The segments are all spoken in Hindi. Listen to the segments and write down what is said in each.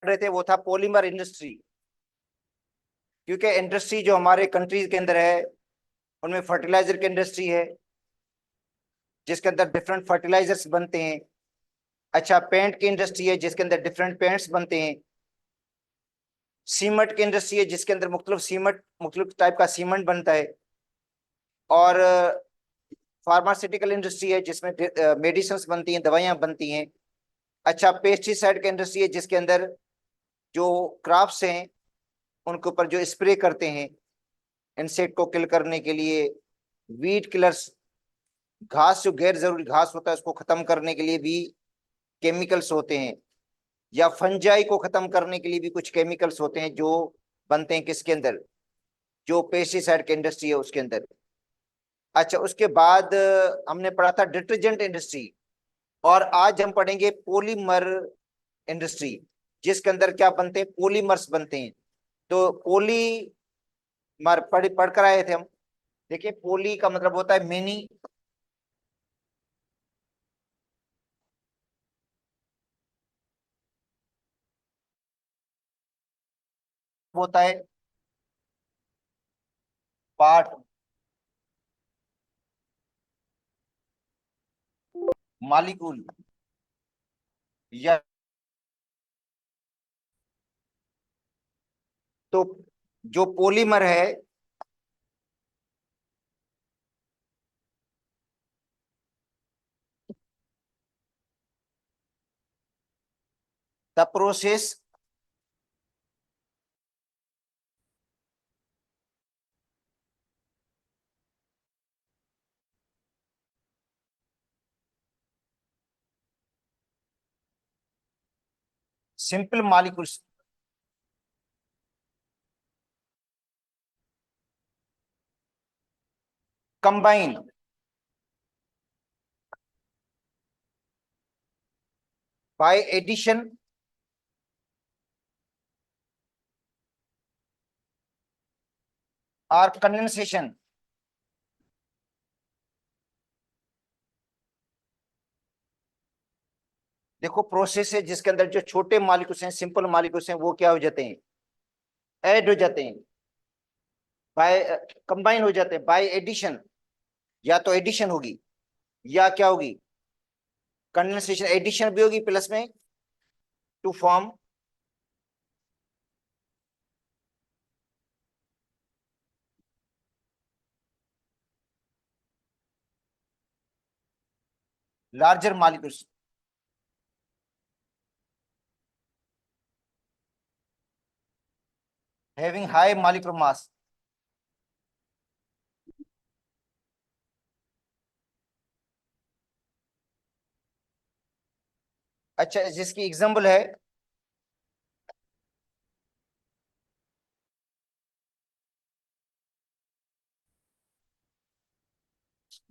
रहे थे वो था पॉलीमर इंडस्ट्री। क्योंकि इंडस्ट्री जो हमारे कंट्रीज के अंदर है उनमें फर्टिलाइजर की इंडस्ट्री है जिसके अंदर डिफरेंट फर्टिलाइजर्स बनते हैं। अच्छा, पेंट की इंडस्ट्री है जिसके अंदर डिफरेंट पेंट्स बनते हैं। सीमेंट की इंडस्ट्री है जिसके अंदर मुख्तलिफ टाइप का सीमेंट बनता है। और फार्मास्यूटिकल इंडस्ट्री है जिसमें मेडिसिन बनती हैं, दवाइयां बनती हैं। अच्छा, पेस्टिसाइड की इंडस्ट्री है जिसके अंदर जो क्रॉप्स हैं उनके ऊपर जो स्प्रे करते हैं इंसेक्ट को किल करने के लिए। वीड किलर्स, घास जो गैर जरूरी घास होता है उसको खत्म करने के लिए भी केमिकल्स होते हैं। या फंजाई को खत्म करने के लिए भी कुछ केमिकल्स होते हैं जो बनते हैं किसके अंदर, जो पेस्टिसाइड की इंडस्ट्री है उसके अंदर। अच्छा, उसके बाद हमने पढ़ा था डिटर्जेंट इंडस्ट्री। और आज हम पढ़ेंगे पॉलीमर इंडस्ट्री जिसके अंदर क्या बनते हैं, पॉलीमर्स बनते हैं। तो पॉलीमर पढ़ कर आए थे हम। देखिए, पोली का मतलब होता है मेनी, होता है पार्ट, मालिक्यूल, या तो जो पॉलीमर है the process simple molecules combine by addition और कंडेंसेशन। देखो, प्रोसेस है जिसके अंदर जो छोटे मॉलिक्यूल्स हैं, सिंपल मॉलिक्यूल्स हैं, वो क्या हो जाते हैं, ऐड हो जाते हैं, बाय कंबाइन हो जाते हैं बाय एडिशन। या तो एडिशन होगी या क्या होगी, कंडेंसेशन। एडिशन भी होगी प्लस में to form larger molecules having high molecular mass. अच्छा, जिसकी एग्जांपल है,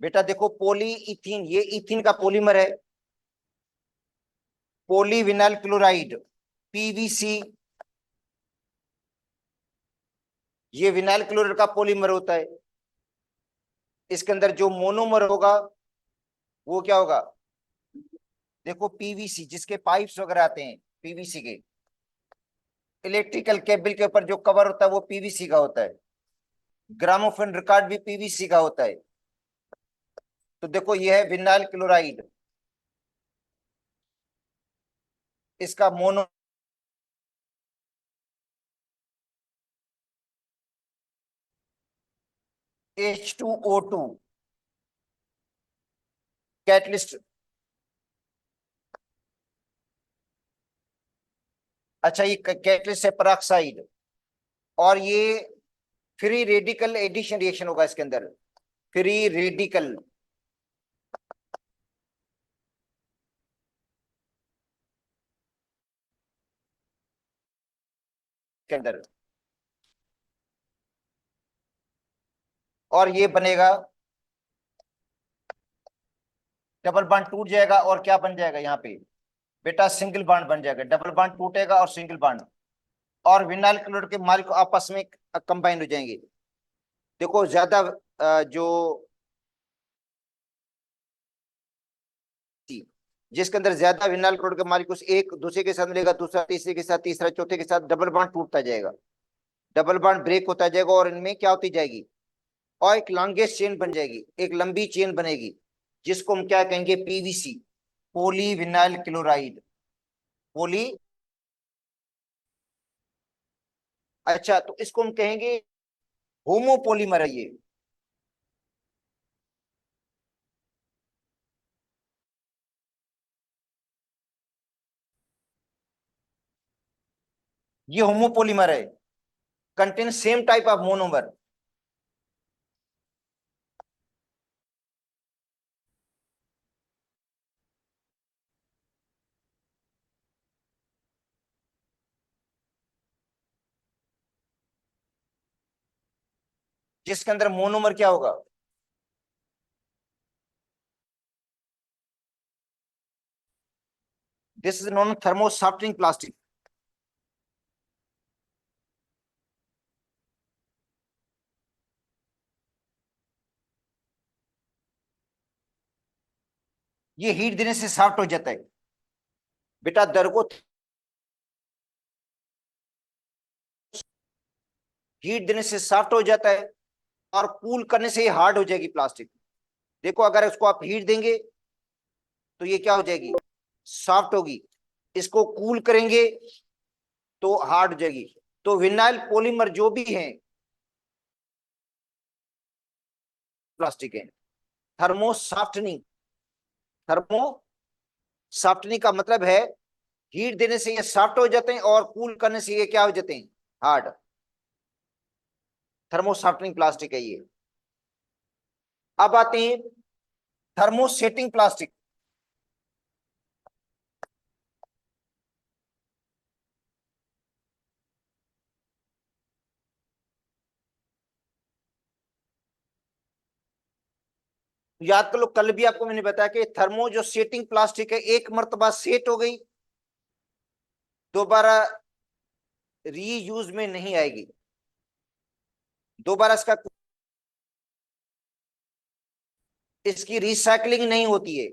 बेटा देखो, पोली इथीन, ये इथीन का पॉलीमर है। पॉलीविनाइल क्लोराइड, पीवीसी, ये विनाइल क्लोराइड का पॉलीमर होता है। इसके अंदर जो मोनोमर होगा वो क्या होगा, देखो पीवीसी, जिसके पाइप्स वगैरह आते हैं पीवीसी के, इलेक्ट्रिकल केबल के ऊपर जो कवर होता है वो पीवीसी का होता है। ग्रामोफोन रिकॉर्ड भी पीवीसी का होता है। तो देखो, ये है विनाइल क्लोराइड, इसका मोनो H2O2 कैटलिस्ट। अच्छा, ये कैटलिस्ट है पेरोक्साइड। और ये फ्री रेडिकल एडिशन रिएक्शन होगा इसके अंदर, फ्री रेडिकल के अंदर। और ये बनेगा, डबल बॉन्ड टूट जाएगा और क्या बन जाएगा यहाँ पे, बेटा सिंगल बॉन्ड बन जाएगा। डबल बॉन्ड टूटेगा और सिंगल बॉन्ड, और विनाइल क्लोराइड के मॉलिक्यूल आपस में कंबाइन हो जाएंगे। देखो, ज्यादा जो जिसके अंदर ज्यादा विनाइल क्लोराइड का मॉलिक्यूल एक दूसरे के साथ मिलेगा, दूसरा तीसरे के साथ, तीसरा चौथे के साथ, डबल बॉन्ड टूटता जाएगा, डबल बॉन्ड ब्रेक होता जाएगा, और इनमें क्या होती जाएगी, और एक लॉन्गेस्ट चेन बन जाएगी, एक लंबी चेन बनेगी, जिसको हम क्या कहेंगे, पीवीसी, पोली विनाइल क्लोराइड, पोली। अच्छा, तो इसको हम कहेंगे होमोपोलीमर है ये होमोपोलीमर है, contain same type of monomer. जिसके अंदर मोनोमर क्या होगा, this is non thermo softening plastic. ये हीट देने से सॉफ्ट हो जाता है बेटा, दर को हीट देने से सॉफ्ट हो जाता है, और कूल करने से ये हार्ड हो जाएगी प्लास्टिक। देखो, अगर उसको आप हीट देंगे तो ये क्या हो जाएगी, सॉफ्ट होगी, इसको कूल करेंगे तो हार्ड हो जाएगी। तो विनाइल पॉलीमर जो भी है प्लास्टिक है, थर्मो सॉफ्टनिंग, थर्मो सॉफ्टनिंग का मतलब है हीट देने से ये सॉफ्ट हो जाते हैं, और कूल करने से ये क्या हो जाते हैं, हार्ड। थर्मो सॉफ्टनिंग प्लास्टिक है ये। अब आते हैं थर्मोसेटिंग प्लास्टिक। याद कर लो, कल भी आपको मैंने बताया कि थर्मो जो सेटिंग प्लास्टिक है, एक मर्तबा सेट हो गई, दोबारा रीयूज में नहीं आएगी, दोबारा इसकी रिसाइकलिंग नहीं होती है।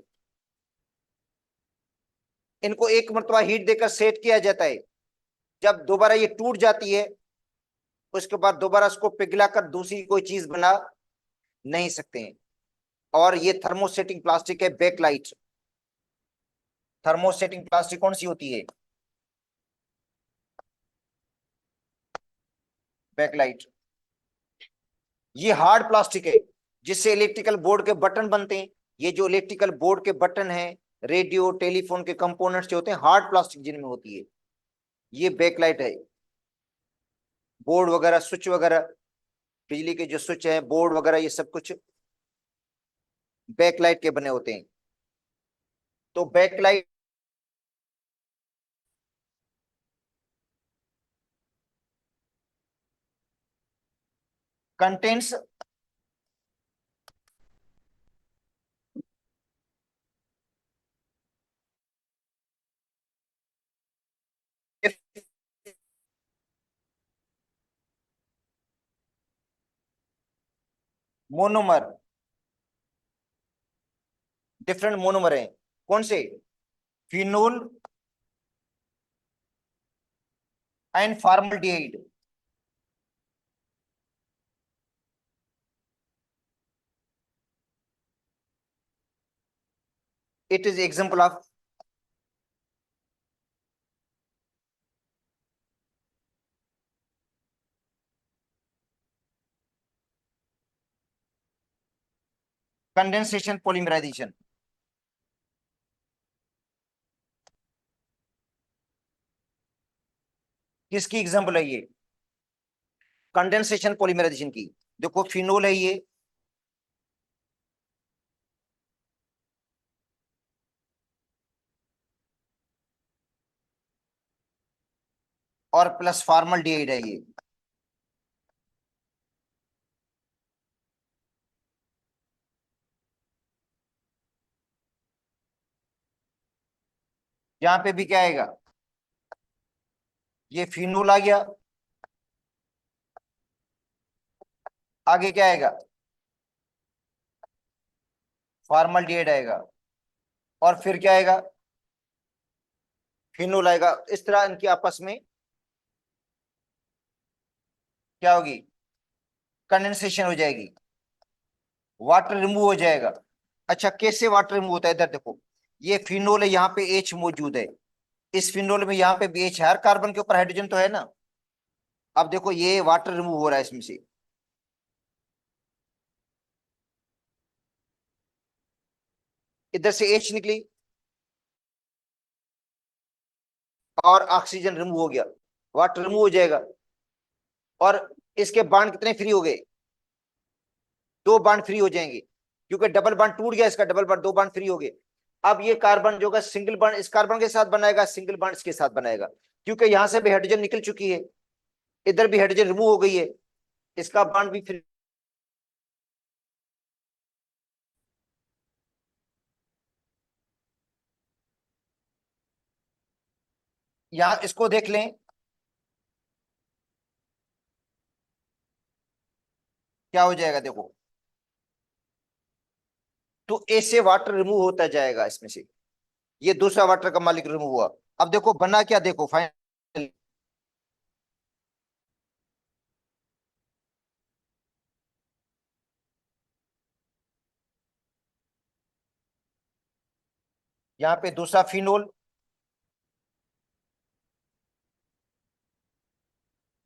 इनको एक मर्तबा हीट देकर सेट किया जाता है, जब दोबारा ये टूट जाती है, उसके बाद दोबारा इसको पिघलाकर दूसरी कोई चीज बना नहीं सकते हैं। और ये थर्मोसेटिंग प्लास्टिक है, बैकलाइट। थर्मोसेटिंग प्लास्टिक कौन सी होती है, बैकलाइट। ये हार्ड प्लास्टिक है, जिससे इलेक्ट्रिकल बोर्ड के बटन बनते हैं। ये जो इलेक्ट्रिकल बोर्ड के बटन हैं, रेडियो टेलीफोन के कंपोनेंट्स जो होते हैं, हार्ड प्लास्टिक जिनमें होती है, ये बैकलाइट है। बोर्ड वगैरह, स्विच वगैरह, बिजली के जो स्विच है, बोर्ड वगैरह, ये सब कुछ बैकलाइट के बने होते हैं। तो bakelite contents monomer, different monomer हैं। कौन से, phenol and formaldehyde. It is example of, condensation polymerisation. किसकी एग्जांपल है ये, कंडेंसेशन पॉलीमराइजेशन की। देखो, फिनोल है ये, और प्लस फॉर्मल्डिहाइड है ये। यहाँ पे भी क्या आएगा, ये फिनोल आ गया, आगे क्या आएगा, फॉर्मल्डिहाइड आएगा, और फिर क्या आएगा, फिनोल आएगा। इस तरह इनकी आपस में क्या होगी, कंडेंसेशन हो जाएगी, वाटर रिमूव हो जाएगा। अच्छा, कैसे वाटर रिमूव होता है, इधर देखो, ये फिनोल है, यहाँ पे एच मौजूद है, इस फिनोल में यहाँ पे भी एच है, हर कार्बन के ऊपर हाइड्रोजन तो है ना। अब देखो ये वाटर रिमूव हो रहा है इसमें से, इधर से एच निकली और ऑक्सीजन रिमूव हो गया, वाटर रिमूव हो जाएगा। और इसके बांड कितने फ्री हो गए, दो बांड फ्री हो जाएंगे, क्योंकि डबल बांड टूट गया इसका, डबल बांड, दो बांड फ्री हो गए। अब ये कार्बन जो है सिंगल बांड इस कार्बन के साथ बनाएगा, सिंगल बांड इसके साथ बनाएगा, क्योंकि यहां से भी हाइड्रोजन निकल चुकी है, इधर भी हाइड्रोजन रिमूव हो गई है, इसका बांड भी फ्री। यहां इसको देख लें, क्या हो जाएगा देखो, तो ऐसे वाटर रिमूव होता जाएगा इसमें से, ये दूसरा वाटर का मालिक रिमूव हुआ। अब देखो बना क्या, देखो फाइनल, यहाँ पे दूसरा फिनोल,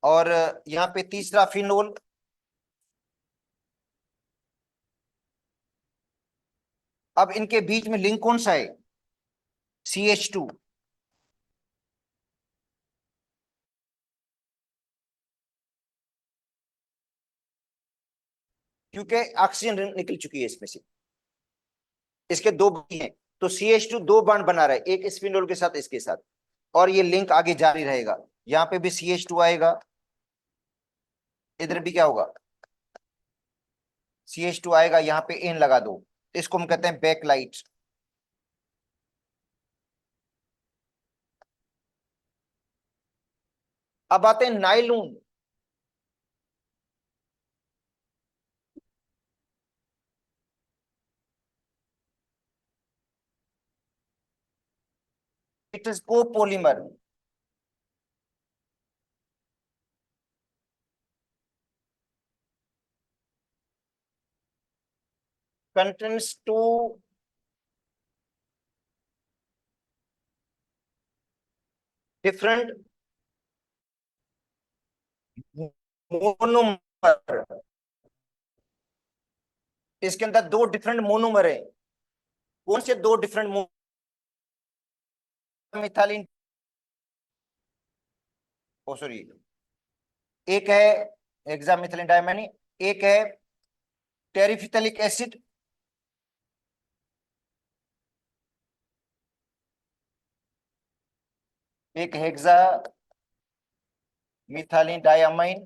और यहाँ पे तीसरा फिनोल। अब इनके बीच में लिंक कौन सा है, CH2, क्योंकि ऑक्सीजन निकल चुकी है इसमें से, इसके दो बॉन्ड हैं, तो CH2 दो बॉन्ड बना रहा है, एक इस फिनोल के साथ, इसके साथ, और ये लिंक आगे जारी रहेगा। यहाँ पे भी CH2 आएगा, इधर भी क्या होगा, CH2 आएगा, यहाँ पे एन लगा दो, इसको हम कहते हैं बैकलाइट। अब आते हैं nylon. It is copolymer, contents two different monomer, इसके अंदर दो डिफरेंट मोनोमर है। कौन से दो डिफरेंट, मिथाइलिन, ओ सॉरी, एक है हेक्सामिथाइलिन डायमैनी, एक है टेरिफिथलिक एसिड, एक hexa methylene diamine,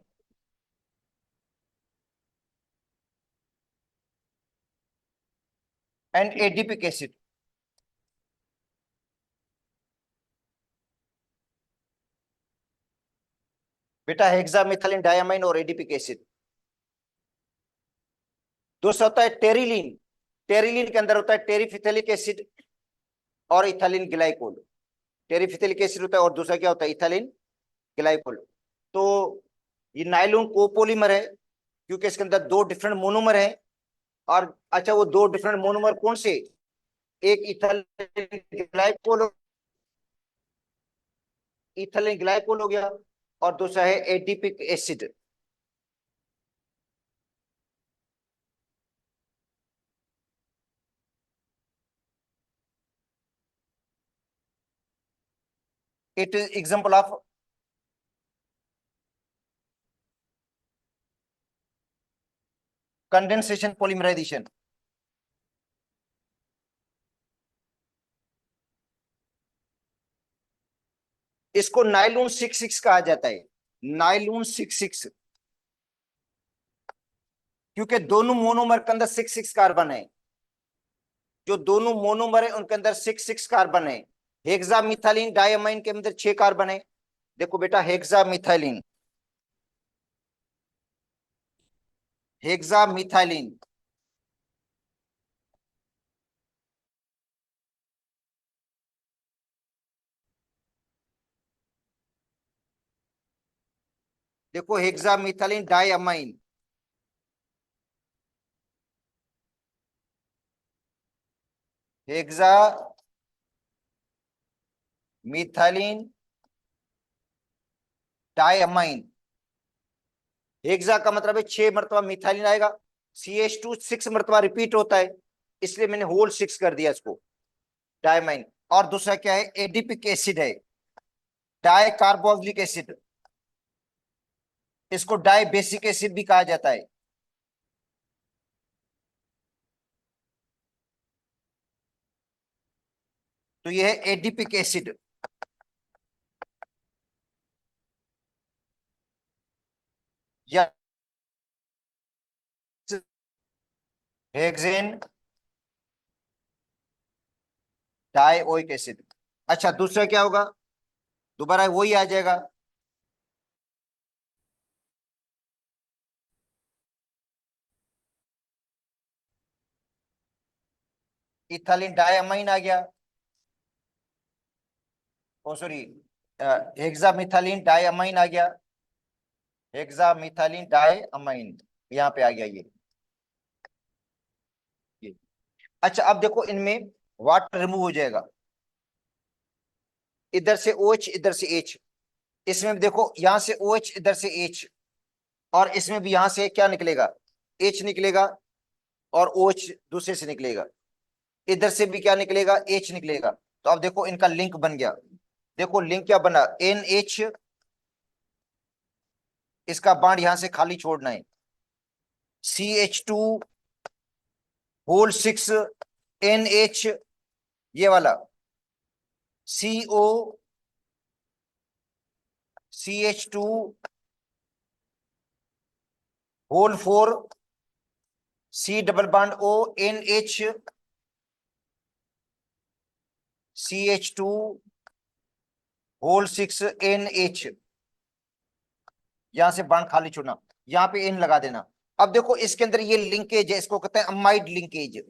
and adipic acid. बेटा हेक्सा मिथाइलिन डायमाइन और एडिपिक एसिड। दूसरा होता है टेरिलीन, टेरिलीन के अंदर होता है टेरिफिथलिक एसिड और इथाइलिन ग्लाइकोल। टेरिफिथलिक एसिड होता है और दूसरा क्या होता है, इथाइलिन ग्लाइकोल। तो ये नाइलॉन कोपोलीमर है, क्योंकि इसके अंदर दो डिफरेंट मोनोमर हैं। और अच्छा, वो दो डिफरेंट मोनोमर कौन से, एक इथाइलिन ग्लाइकोल, इथाइलिन ग्लाइकोल हो गया, और दूसरा है adipic acid. It is example of condensation polymerisation. इसको नाइलून 66 कहा जाता है, नाइलून 66, क्योंकि दोनों मोनोमर के अंदर 66 कार्बन है, जो दोनों मोनोमर है उनके अंदर 66 कार्बन है। हेक्सा मिथाइलिन डायमाइन के अंदर 6 कार्बन है। देखो बेटा, हेक्सा मिथाइलिन, हेक्सा मिथाइलिन देखो hexamethylene diamine, hexa methylene diamine. Hexa का मतलब है 6 मरतबा मिथाइलिन आएगा, CH2 6 मरतबा रिपीट होता है, इसलिए मैंने होल 6 कर दिया इसको, डायमाइन। और दूसरा क्या है, एडिपिक एसिड है, डाई कार्बोक्सिलिक एसिड, इसको डाई बेसिक एसिड भी कहा जाता है। तो यह है एडिपिक एसिड। या हेक्सेन डाइओइक एसिड। अच्छा दूसरा क्या होगा, दोबारा वही आ जाएगा, इथाइलिन डाइअमाइन आ गया, ओ सॉरी, हेक्सामिथाइलिन डाइअमाइन आ गया, हेक्सामिथाइलिन डाइअमाइन यहाँ पे आ गया ये। अच्छा अब देखो इनमें वाटर रिमूव हो जाएगा, इधर से OH इधर से H, इसमें भी देखो यहाँ से OH इधर से H, और इसमें भी यहां से क्या निकलेगा, H निकलेगा, और OH दूसरे से निकलेगा, इधर से भी क्या निकलेगा, H निकलेगा। तो अब देखो इनका लिंक बन गया, देखो लिंक क्या बना, NH, इसका बांड यहां से खाली छोड़ना है, CH2 होल 6, NH ये वाला, CO CH2 whole 4, C double bond O NH CH2 whole 6 NH, यहां से बांड खाली छोड़ना, यहां पे N लगा देना। अब देखो इसके अंदर ये लिंकेज है, इसको कहते हैं अमाइड लिंकेज,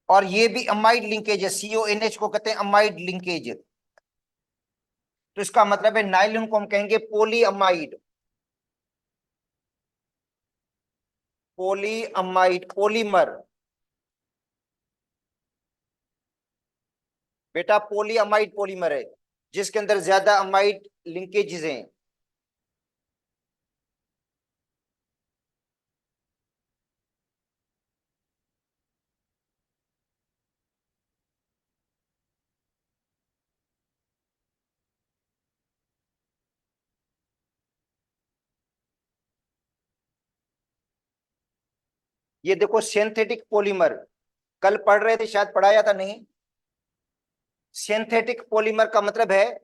और ये भी अमाइड लिंकेज है, CONH को कहते हैं अमाइड लिंकेज। तो इसका मतलब है नाइलिन को हम कहेंगे पोली अमाइड, पोली अमाइड पोलीमर, बेटा पोली अमाइड पोलीमर है जिसके अंदर ज्यादा अमाइड लिंकेजेस हैं। ये देखो सिंथेटिक पॉलीमर, कल पढ़ रहे थे शायद, पढ़ाया था नहीं। सिंथेटिक पॉलीमर का मतलब है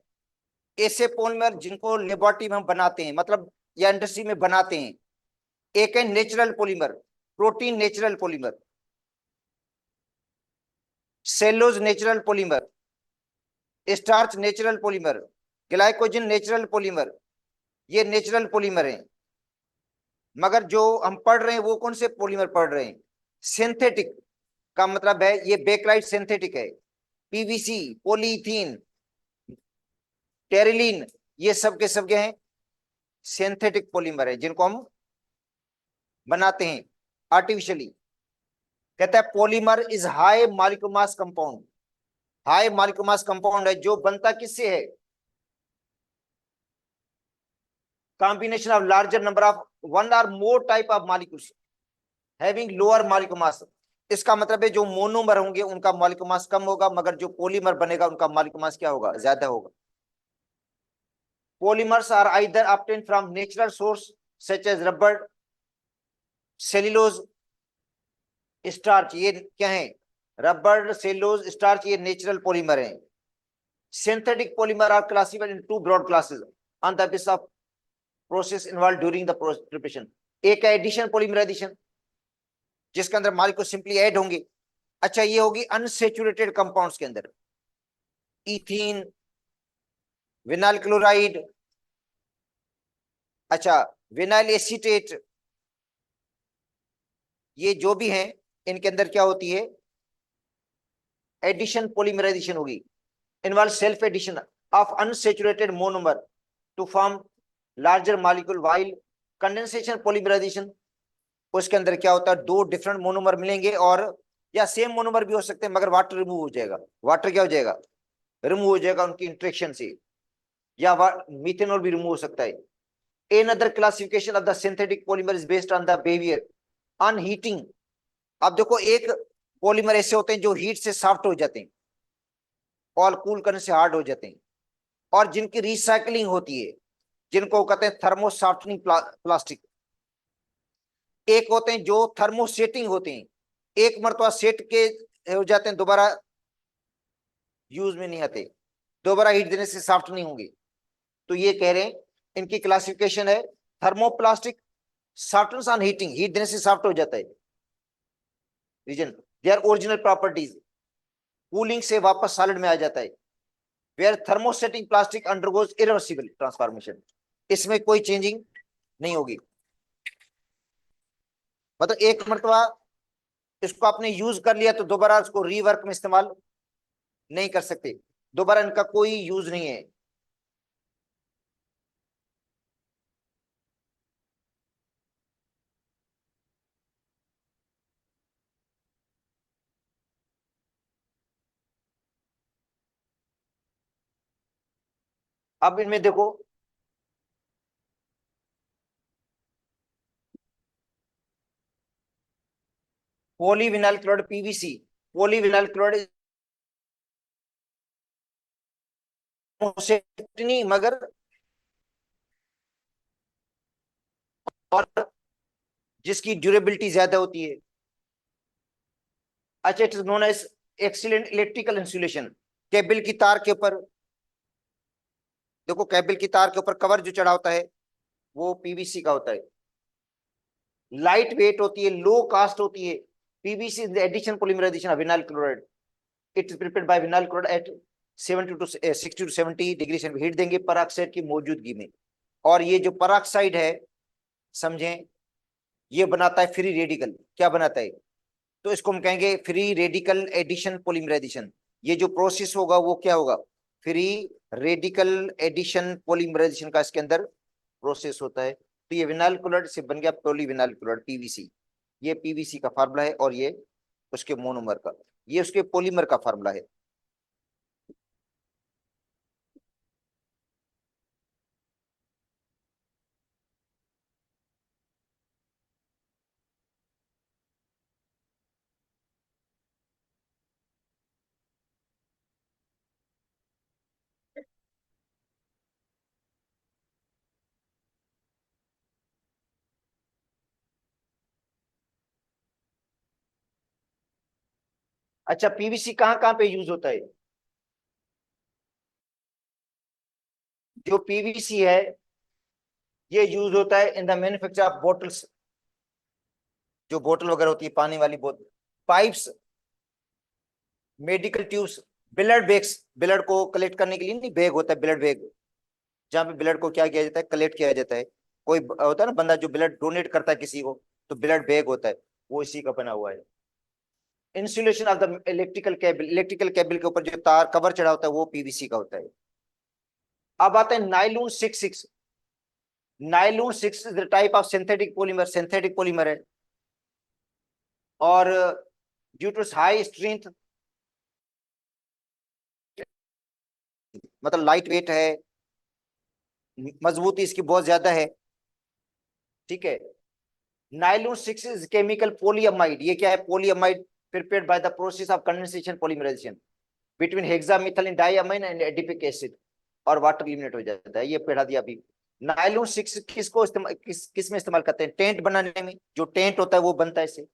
ऐसे पॉलीमर जिनको लेबोरेटरी में हम बनाते हैं, मतलब या इंडस्ट्री में बनाते हैं। एक है natural polymer, protein natural polymer, cellulose natural polymer, starch natural polymer, glycogen natural polymer, ये नेचुरल पॉलीमर हैं। मगर जो हम पढ़ रहे हैं वो कौन से पॉलीमर पढ़ रहे हैं, सिंथेटिक, का मतलब है ये बेकलाइट सिंथेटिक है, PVC, पॉलीथीन, टेरिलीन, ये सब के सब क्या हैं, सिंथेटिक पॉलीमर है जिनको हम बनाते हैं आर्टिफिशियली। कहता है polymer is high molecular mass compound, high molecular mass compound है जो बनता किससे है, combination of larger number of one और more type of molecules having lower molecular mass. इसका मतलब है जो मोनोमर होंगे उनका मॉलिक्यूलर मास कम होगा, मगर जो पॉलीमर बनेगा उनका मॉलिक्यूलर मास क्या होगा, ज्यादा होगा। Polymers are either obtain from natural source such as rubber, cellulose, starch, ये क्या है, रबर, सेल्यूलोज, स्टार्च, ये नेचुरल पॉलीमर हैं। Synthetic polymer are classified into broad classes on the basis of process involve during the preparation. एक है एडिशन पॉलीमर एडिशन, जिसके अंदर मॉलिक्यूल सिंपली ऐड होंगे। अच्छा ये होगी अनसेचुरेटेड कंपाउंड्स के अंदर, इथीन, विनाइल क्लोराइड, अच्छा विनाइल एसीटेट, ये जो भी हैं इनके अंदर क्या होती है, एडिशन पॉलीमराइजेशन होगी, involve self addition of unsaturated monomer to form larger molecule, while condensation polymerisation, उसके अंदर क्या होता है, दो डिफरेंट मोनोमर मिलेंगे, और या सेम मोनोमर भी हो सकते हैं, मगर वाटर रिमूव हो जाएगा, वाटर क्या हो जाएगा, रिमूव हो जाएगा उनकी इंटरेक्शन से, या मीथेनॉल भी रिमूव हो सकता है। Another classification of the synthetic polymer is based on the behavior on heating। अब देखो, एक पॉलीमर ऐसे होते हैं जो हीट से सॉफ्ट हो जाते हैं और कूल करने से हार्ड हो जाते हैं, और जिनकी रिसाइकलिंग होती है, जिनको कहते हैं थर्मो सॉफ्टनिंग प्लास्टिक। एक होते हैं जो थर्मोसेटिंग होते हैं, एक मरतबा सेट के हो जाते हैं, दोबारा यूज में नहीं आते, दोबारा हीट देने से सॉफ्ट नहीं होंगे। तो ये कह रहे हैं इनकी क्लासिफिकेशन है, thermoplastic softens on heating, heat देने से सॉफ्ट हो जाता है। Regain their original properties, cooling से वापस सॉलिड में आ जाता है। Where thermosetting plastic undergoes irreversible transformation, इसमें कोई चेंजिंग नहीं होगी। मतलब एक मरतबा इसको आपने यूज कर लिया तो दोबारा उसको रीवर्क में इस्तेमाल नहीं कर सकते, दोबारा इनका कोई यूज नहीं है। अब इनमें देखो, polyvinyl chloride PVC, polyvinyl chloride नहीं, मगर और जिसकी ड्यूरेबिलिटी ज्यादा होती है। अच्छा, it is known as excellent electrical insulation. Cable की तार के ऊपर देखो, केबल की तार के ऊपर कवर जो चढ़ा होता है वो पीवीसी का होता है, लाइट वेट होती है, लो कास्ट होती है। PVC is the addition polymerisation of vinyl chloride, it is prepared by vinyl chloride at 70 to 60 to 70 degree centigrade, heat देंगे पराक्साइड की मौजूदगी में। और ये जो पराक्साइड है, समझें, ये बनाता है फ्री रेडिकल। क्या बनाता है? तो इसको हम कहेंगे फ्री रेडिकल एडिशन पॉलीमराइजेशन। ये जो प्रोसेस होगा वो क्या होगा? फ्री रेडिकल एडिशन पॉलीमराइजेशन का इसके अंदर प्रोसेस होता है। तो ये विनाइल क्लोराइड से बन गया पॉलीविनाइल क्लोराइड पीवीसी। ये पीवीसी का फार्मूला है, और ये उसके मोनोमर का, ये उसके पॉलीमर का फार्मूला है। अच्छा, पीवीसी कहाँ कहाँ पे यूज होता है? जो पीवीसी है ये यूज होता है in the manufacture of bottles, जो बोतल वगैरह होती है, पानी वाली बोतल, pipes, medical tubes, blood bags, blood को कलेक्ट करने के लिए नहीं बैग होता है, ब्लड बैग, जहाँ पे ब्लड को क्या किया जाता है, कलेक्ट किया जाता है। कोई होता है ना बंदा जो ब्लड डोनेट करता है किसी को, तो ब्लड बैग होता है, वो इसी का बना हुआ है। Insulation of the electrical cable, electrical cable के ऊपर जो तार कवर चढ़ा होता है वो पीवीसी का होता है। अब आता है नाइलून 66। नाइलून 6 is the type of synthetic polymer, synthetic polymer है, और ड्यू टू हाई स्ट्रेंथ, मतलब लाइट वेट है, मजबूती इसकी बहुत ज्यादा है, ठीक है। नाइलॉन 6 इज केमिकल पॉलीअमाइड, ये क्या है? Polyamide prepared by the process of condensation polymerisation between hexamethylene diamine and adipic acid, और वाटर एलिमिनेट हो जाता है। ये पढ़ा दिया अभी। नाइलॉन 6 किसको इस्तेमाल, किस में इस्तेमाल करते हैं? टेंट बनाने में, जो टेंट होता है वो बनता है इससे,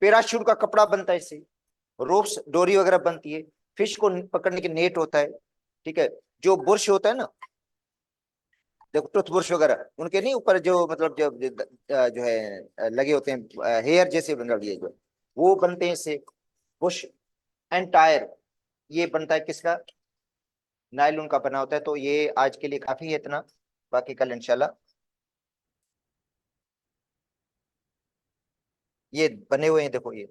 पैराशूट का कपड़ा बनता है इससे, रोप्स डोरी वगैरह बनती है, फिश को पकड़ने के नेट होता है, ठीक है। जो बुर्श होता है ना, देखो टूथब्रश वगैरह, उनके नहीं ऊपर जो मतलब जो है लगे होते हैं हेयर जैसे बन रही है जो, वो बनते हैं इससे। बुश एंड टायर, ये बनता है किसका? नायलॉन का बना होता है। तो ये आज के लिए काफी है इतना, बाकी कल इंशाल्लाह ये बने हुए हैं, देखो ये